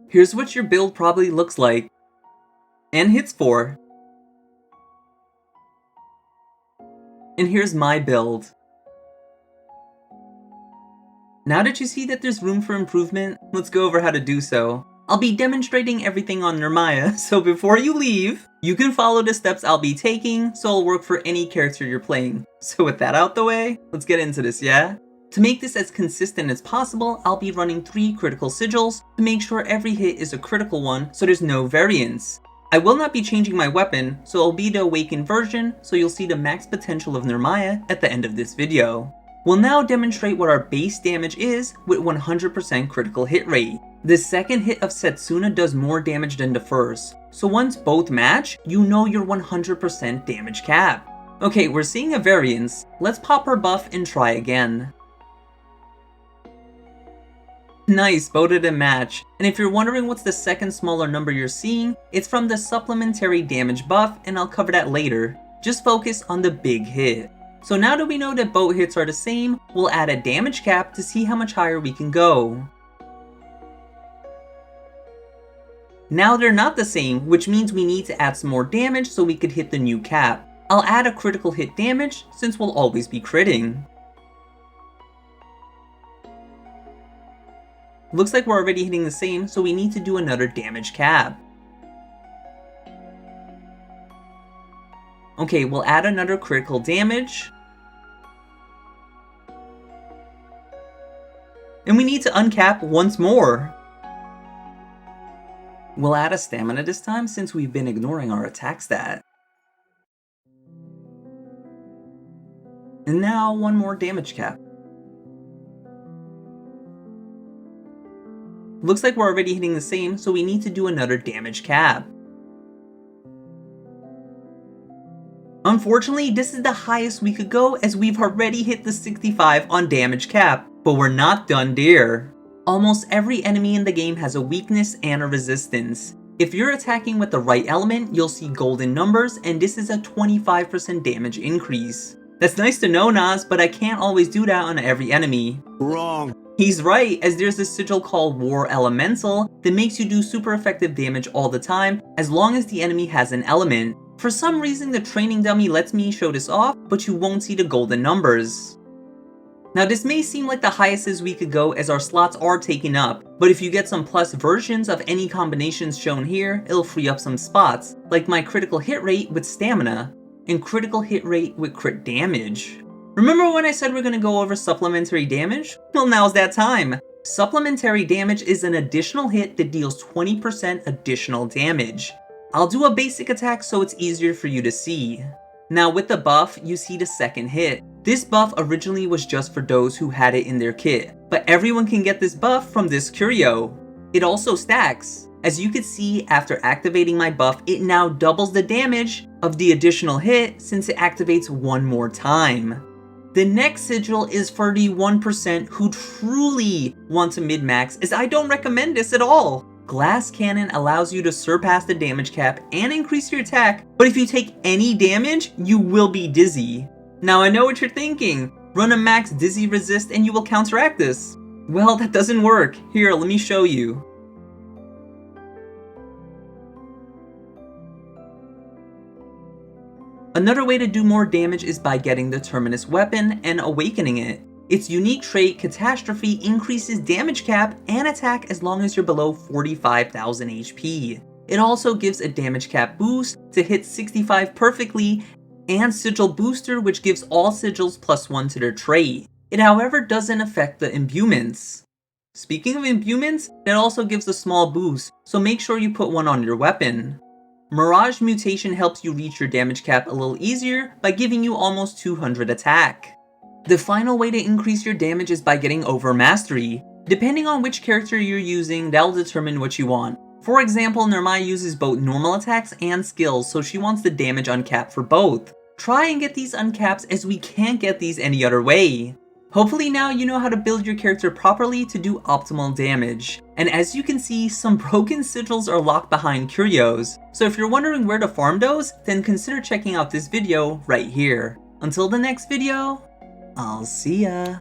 Here's what your build probably looks like, and hits for. And here's my build. Now that you see that there's room for improvement, let's go over how to do so. I'll be demonstrating everything on Nirmaya, so before you leave, you can follow the steps I'll be taking, so it'll work for any character you're playing. So with that out the way, let's get into this, yeah? To make this as consistent as possible, I'll be running 3 critical sigils to make sure every hit is a critical one, so there's no variance. I will not be changing my weapon, so it'll be the awakened version, so you'll see the max potential of Nirmaya at the end of this video. We'll now demonstrate what our base damage is with 100% critical hit rate. The second hit of Setsuna does more damage than the first, so once both match, you know your 100% damage cap. Okay, we're seeing a variance. Let's pop our buff and try again. Nice, both of them match. And if you're wondering what's the second smaller number you're seeing, it's from the supplementary damage buff, and I'll cover that later. Just focus on the big hit. So now that we know that both hits are the same, we'll add a damage cap to see how much higher we can go. Now they're not the same, which means we need to add some more damage so we could hit the new cap. I'll add a critical hit damage since we'll always be critting. Looks like we're already hitting the same, so we need to do another damage cap. Okay, we'll add another critical damage. And we need to uncap once more. We'll add a stamina this time since we've been ignoring our attack stat. And now one more damage cap. Looks like we're already hitting the same, so we need to do another damage cap. Unfortunately, this is the highest we could go as we've already hit the 65 on damage cap, but we're not done there. Almost every enemy in the game has a weakness and a resistance. If you're attacking with the right element, you'll see golden numbers, and this is a 25% damage increase. That's nice to know, Naz, but I can't always do that on every enemy. Wrong. He's right, as there's a sigil called War Elemental that makes you do super effective damage all the time, as long as the enemy has an element. For some reason, the training dummy lets me show this off, but you won't see the golden numbers. Now this may seem like the highest as we could go as our slots are taken up, but if you get some plus versions of any combinations shown here, it'll free up some spots, like my critical hit rate with stamina, and critical hit rate with crit damage. Remember when I said we're gonna go over supplementary damage? Well, now's that time! Supplementary damage is an additional hit that deals 20% additional damage. I'll do a basic attack so it's easier for you to see. Now with the buff, you see the second hit. This buff originally was just for those who had it in their kit, but everyone can get this buff from this curio. It also stacks. As you can see, after activating my buff, it now doubles the damage of the additional hit since it activates one more time. The next sigil is for the 1% who truly want to min-max, as I don't recommend this at all. Glass Cannon allows you to surpass the damage cap and increase your attack, but if you take any damage, you will be dizzy. Now I know what you're thinking, run a max dizzy resist and you will counteract this. Well, that doesn't work. Here, let me show you. Another way to do more damage is by getting the Terminus weapon and awakening it. Its unique trait, Catastrophe, increases damage cap and attack as long as you're below 45,000 HP. It also gives a damage cap boost to hit 65 perfectly, and Sigil Booster, which gives all sigils +1 to their trait. It however doesn't affect the Imbuments. Speaking of Imbuments, that also gives a small boost, so make sure you put one on your weapon. Mirage Mutation helps you reach your damage cap a little easier by giving you almost 200 attack. The final way to increase your damage is by getting over Mastery. Depending on which character you're using, that'll determine what you want. For example, Nirmaya uses both normal attacks and skills, so she wants the damage uncapped for both. Try and get these uncaps as we can't get these any other way. Hopefully now you know how to build your character properly to do optimal damage. And as you can see, some broken sigils are locked behind curios. So if you're wondering where to farm those, then consider checking out this video right here. Until the next video, I'll see ya.